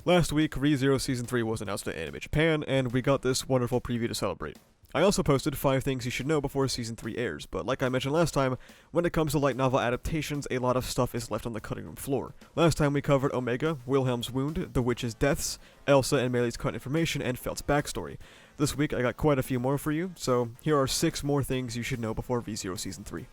Last week, ReZero Season 3 was announced at AnimeJapan, and we got this wonderful preview to celebrate. I also posted 5 things you should know before Season 3 airs, but like I mentioned last time, when it comes to light novel adaptations, a lot of stuff is left on the cutting room floor. Last time we covered Omega, Wilhelm's wound, the witch's deaths, Elsa and Meilei's cut information, and Felt's backstory. This week I got quite a few more for you, so here are 6 more things you should know before ReZero Season 3.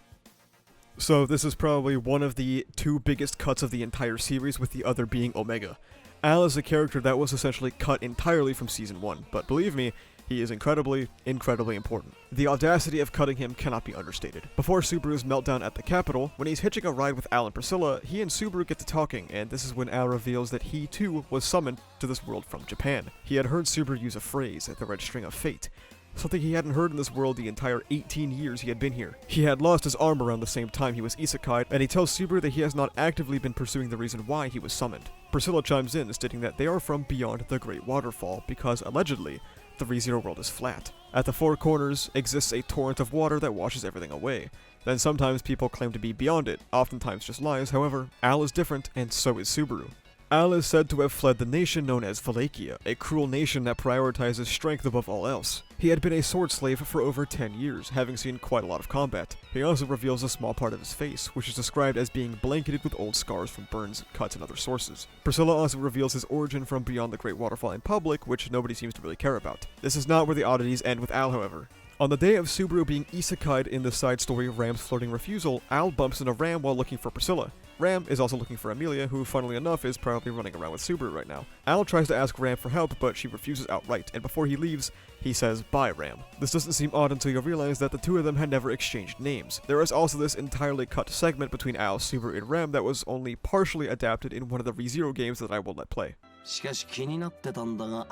So this is probably one of the 2 biggest cuts of the entire series, with the other being Omega. Al is a character that was essentially cut entirely from Season 1, but believe me, he is incredibly important. The audacity of cutting him cannot be understated. Before Subaru's meltdown at the Capitol, when he's hitching a ride with Al and Priscilla, he and Subaru get to talking, and this is when Al reveals that he too was summoned to this world from Japan. He had heard Subaru use a phrase, the red string of fate, something he hadn't heard in this world the entire 18 years he had been here. He had lost his arm around the same time he was isekai'd, and he tells Subaru that he has not actively been pursuing the reason why he was summoned. Priscilla chimes in, stating that they are from beyond the Great Waterfall, because allegedly, the ReZero world is flat. At the 4 corners exists a torrent of water that washes everything away. Then sometimes people claim to be beyond it, oftentimes just lies. However, Al is different, and so is Subaru. Al is said to have fled the nation known as Wallachia, a cruel nation that prioritizes strength above all else. He had been a sword slave for over 10 years, having seen quite a lot of combat. He also reveals a small part of his face, which is described as being blanketed with old scars from burns, cuts, and other sources. Priscilla also reveals his origin from beyond the Great Waterfall in public, which nobody seems to really care about. This is not where the oddities end with Al, however. On the day of Subaru being isekai'd in the side story Ram's flirting refusal, Al bumps into Ram while looking for Priscilla. Ram is also looking for Amelia, who funnily enough is probably running around with Subaru right now. Al tries to ask Ram for help, but she refuses outright, and before he leaves, he says, "Bye, Ram." This doesn't seem odd until you realize that the 2 of them had never exchanged names. There is also this entirely cut segment between Al, Subaru, and Ram that was only partially adapted in one of the ReZero games that I will let play. しかし気になってたんだが、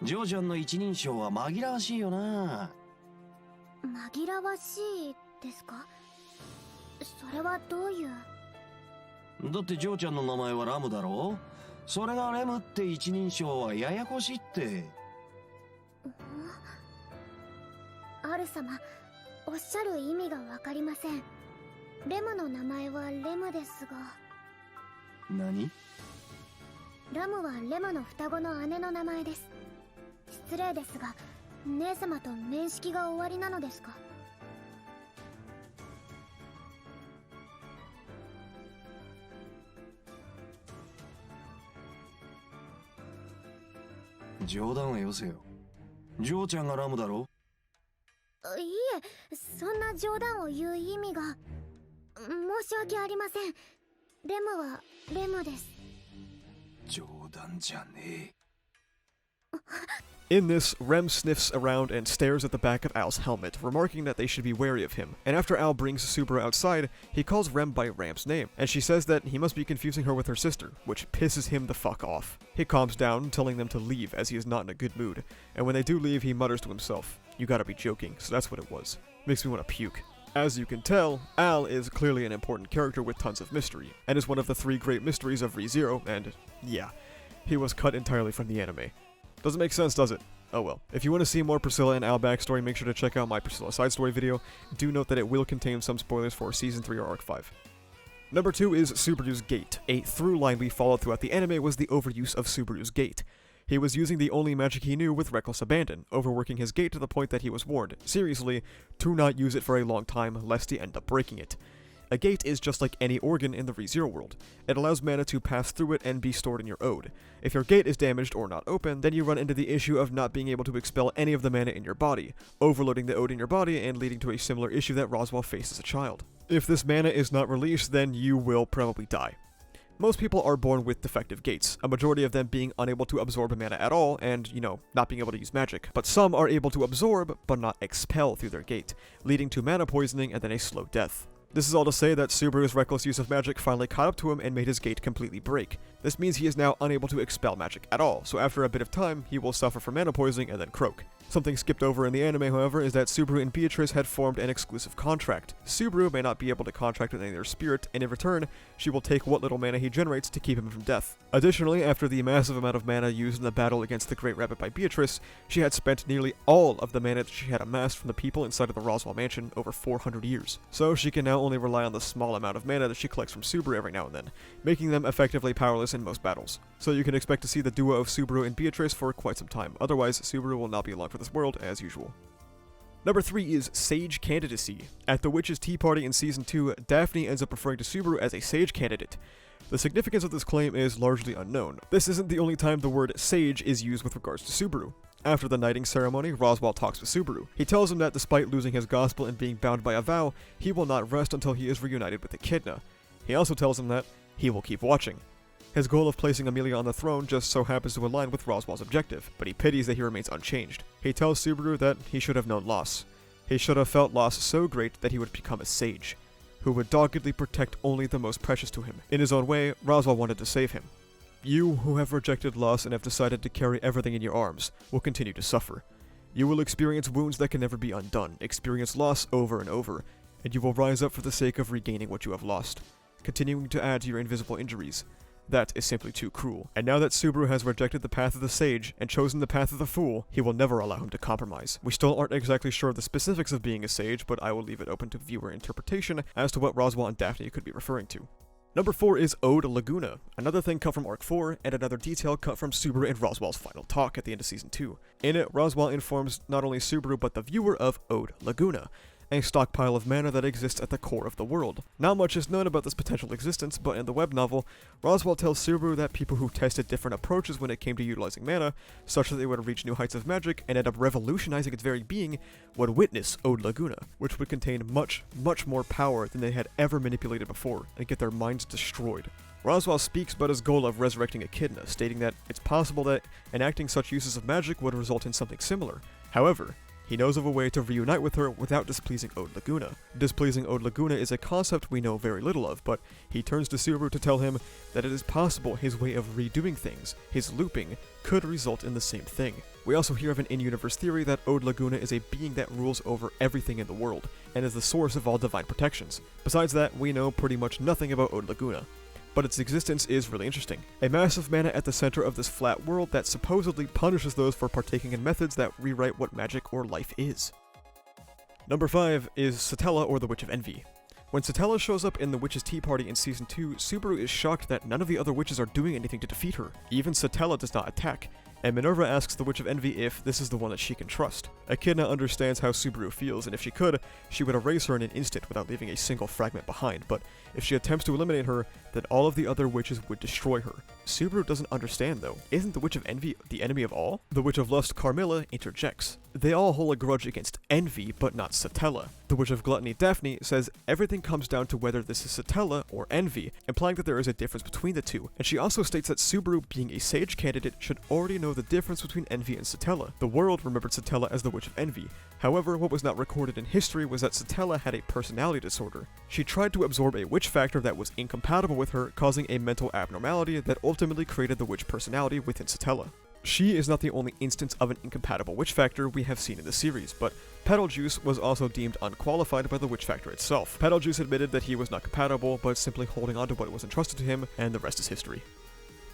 ジョーちゃんの一人称は紛らわしいよな。紛らわしいですか？それはどういう？だってジョーちゃんの名前はラムだろ？それがレムって一人称はややこしいって。アル様、おっしゃる意味がわかりません。レムの名前はレムですが。何？ラムはレムの双子の姉の名前です。失礼ですが、姉様と面識が終わりなのですか？冗談はよせよ。ジョーちゃんがラムだろ？いいえ、そんな冗談を言う意味が。申し訳ありません。レムはレムです。冗談じゃねえ。In this, Rem sniffs around and stares at the back of Al's helmet, remarking that they should be wary of him. And after Al brings Subaru outside, he calls Rem by Ram's name, and she says that he must be confusing her with her sister, which pisses him the fuck off. He calms down, telling them to leave as he is not in a good mood, and when they do leave, he mutters to himself, "You gotta be joking," so that's what it was. Makes me want to puke. As you can tell, Al is clearly an important character with tons of mystery, and is one of the 3 great mysteries of ReZero, and yeah, he was cut entirely from the anime. Doesn't make sense, does it? Oh well. If you want to see more Priscilla and Al backstory, make sure to check out my Priscilla side story video. Do note that it will contain some spoilers for Season 3 or Arc 5. Number 2 is Subaru's gate. A through line we followed throughout the anime was the overuse of Subaru's gate. He was using the only magic he knew with reckless abandon, overworking his gate to the point that he was warned, seriously, to not use it for a long time lest he end up breaking it. A gate is just like any organ in the ReZero world. It allows mana to pass through it and be stored in your ode. If your gate is damaged or not open, then you run into the issue of not being able to expel any of the mana in your body, overloading the ode in your body and leading to a similar issue that Roswell faced as a child. If this mana is not released, then you will probably die. Most people are born with defective gates, a majority of them being unable to absorb mana at all and, not being able to use magic. But some are able to absorb, but not expel through their gate, leading to mana poisoning and then a slow death. This is all to say that Subaru's reckless use of magic finally caught up to him and made his gate completely break. This means he is now unable to expel magic at all, so after a bit of time, he will suffer from mana poisoning and then croak. Something skipped over in the anime, however, is that Subaru and Beatrice had formed an exclusive contract. Subaru may not be able to contract with any of their spirit, and in return, she will take what little mana he generates to keep him from death. Additionally, after the massive amount of mana used in the battle against the Great Rabbit by Beatrice, she had spent nearly all of the mana that she had amassed from the people inside of the Roswell mansion over 400 years. So she can now only rely on the small amount of mana that she collects from Subaru every now and then, making them effectively powerless in most battles. So you can expect to see the duo of Subaru and Beatrice for quite some time, otherwise Subaru will not be along for this world as usual. Number 3 is Sage Candidacy. At the Witch's Tea Party in Season 2, Daphne ends up referring to Subaru as a Sage candidate. The significance of this claim is largely unknown. This isn't the only time the word Sage is used with regards to Subaru. After the knighting ceremony, Roswaal talks with Subaru. He tells him that despite losing his gospel and being bound by a vow, he will not rest until he is reunited with Echidna. He also tells him that he will keep watching. His goal of placing Amelia on the throne just so happens to align with Roswaal's objective, but he pities that he remains unchanged. He tells Subaru that he should have known loss. He should have felt loss so great that he would become a sage, who would doggedly protect only the most precious to him. In his own way, Roswaal wanted to save him. You, who have rejected loss and have decided to carry everything in your arms, will continue to suffer. You will experience wounds that can never be undone, experience loss over and over, and you will rise up for the sake of regaining what you have lost, continuing to add to your invisible injuries. That is simply too cruel. And now that Subaru has rejected the path of the sage and chosen the path of the fool, he will never allow him to compromise. We still aren't exactly sure of the specifics of being a sage, but I will leave it open to viewer interpretation as to what Roswaal and Daphne could be referring to. Number 4 is Ode Laguna, another thing cut from Arc 4, and another detail cut from Subaru and Roswaal's final talk at the end of Season 2. In it, Roswaal informs not only Subaru but the viewer of Ode Laguna, a stockpile of mana that exists at the core of the world. Not much is known about this potential existence, but in the web novel, Roswaal tells Subaru that people who tested different approaches when it came to utilizing mana, such that they would reach new heights of magic and end up revolutionizing its very being, would witness Ode Laguna, which would contain much, much more power than they had ever manipulated before, and get their minds destroyed. Roswaal speaks about his goal of resurrecting Echidna, stating that it's possible that enacting such uses of magic would result in something similar. However, he knows of a way to reunite with her without displeasing Ode Laguna. Displeasing Ode Laguna is a concept we know very little of, but he turns to Subaru to tell him that it is possible his way of redoing things, his looping, could result in the same thing. We also hear of an in-universe theory that Ode Laguna is a being that rules over everything in the world, and is the source of all divine protections. Besides that, we know pretty much nothing about Ode Laguna, but its existence is really interesting. A massive mana at the center of this flat world that supposedly punishes those for partaking in methods that rewrite what magic or life is. Number 5 is Satella, or the Witch of Envy. When Satella shows up in the Witch's Tea Party in Season 2, Subaru is shocked that none of the other witches are doing anything to defeat her. Even Satella does not attack, and Minerva asks the Witch of Envy if this is the one that she can trust. Echidna understands how Subaru feels, and if she could, she would erase her in an instant without leaving a single fragment behind, but if she attempts to eliminate her, then all of the other witches would destroy her. Subaru doesn't understand though. Isn't the Witch of Envy the enemy of all? The Witch of Lust, Carmilla, interjects. They all hold a grudge against Envy, but not Satella. The Witch of Gluttony, Daphne, says everything comes down to whether this is Satella or Envy, implying that there is a difference between the two, and she also states that Subaru, being a sage candidate, should already know the difference between Envy and Satella. The world remembered Satella as the Witch of Envy. However, what was not recorded in history was that Satella had a personality disorder. She tried to absorb a witch factor that was incompatible with her, causing a mental abnormality that ultimately created the witch personality within Satella. She is not the only instance of an incompatible witch factor we have seen in the series, but Petaljuice was also deemed unqualified by the witch factor itself. Petaljuice admitted that he was not compatible, but simply holding on to what was entrusted to him, and the rest is history.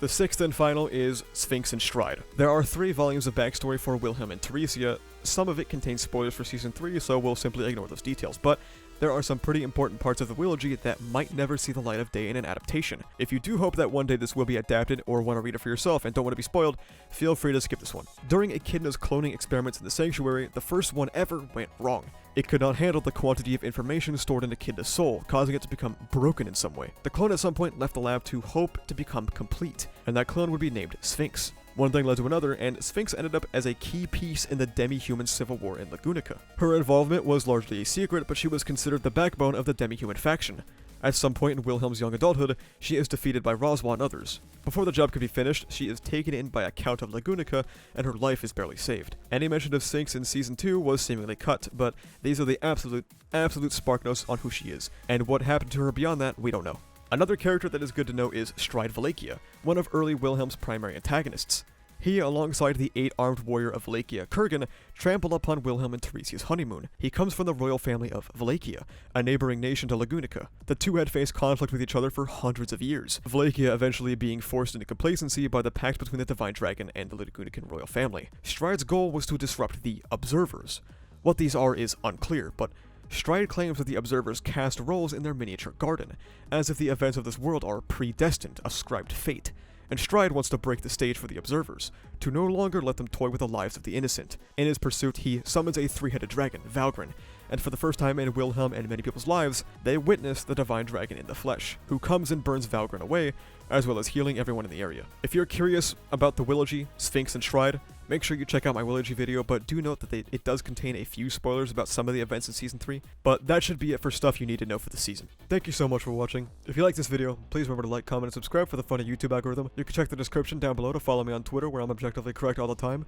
The 6th and final is Sphinx and Stride. There are 3 volumes of backstory for Wilhelm and Theresia. Some of it contains spoilers for Season 3, so we'll simply ignore those details, but there are some pretty important parts of the Willogy that might never see the light of day in an adaptation. If you do hope that one day this will be adapted or want to read it for yourself and don't want to be spoiled, feel free to skip this one. During Echidna's cloning experiments in the Sanctuary, the first one ever went wrong. It could not handle the quantity of information stored in Echidna's soul, causing it to become broken in some way. The clone at some point left the lab to hope to become complete, and that clone would be named Sphinx. One thing led to another, and Sphinx ended up as a key piece in the demi-human civil war in Lagunica. Her involvement was largely a secret, but she was considered the backbone of the demi-human faction. At some point in Wilhelm's young adulthood, she is defeated by Roswaal and others. Before the job could be finished, she is taken in by a Count of Lagunica, and her life is barely saved. Any mention of Sphinx in Season 2 was seemingly cut, but these are the absolute spark notes on who she is, and what happened to her beyond that, we don't know. Another character that is good to know is Stride Valakia, one of early Wilhelm's primary antagonists. He, alongside the 8-armed warrior of Wallachia, Kurgan, trampled upon Wilhelm and Teresia's honeymoon. He comes from the royal family of Wallachia, a neighboring nation to Laguna. The two had faced conflict with each other for hundreds of years, Wallachia eventually being forced into complacency by the pact between the Divine Dragon and the Lagunican royal family. Stride's goal was to disrupt the Observers. What these are is unclear, but Stride claims that the Observers cast roles in their miniature garden, as if the events of this world are predestined, ascribed fate. And Stride wants to break the stage for the Observers, to no longer let them toy with the lives of the innocent. In his pursuit, he summons a 3-headed dragon, Valgren, and for the first time in Wilhelm and many people's lives, they witness the Divine Dragon in the flesh, who comes and burns Valgren away, as well as healing everyone in the area. If you're curious about the Willogy, Sphinx and Stride, make sure you check out my Willogy video, but do note that it does contain a few spoilers about some of the events in Season 3, but that should be it for stuff you need to know for the season. Thank you so much for watching. If you like this video, please remember to like, comment, and subscribe for the funny YouTube algorithm. You can check the description down below to follow me on Twitter, where I'm objectively correct all the time.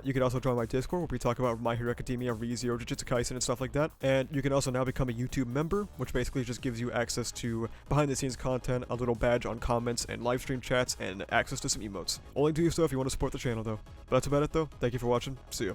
You can also join my Discord, where we talk about My Hero Academia, ReZero, Jujutsu Kaisen, and stuff like that. And you can also now become a YouTube member, which basically just gives you access to behind-the-scenes content, a little badge on comments, and live stream chats, and access to some emotes. Only do so if you want to support the channel, though. But that's about it, though. Thank you for watching. See ya.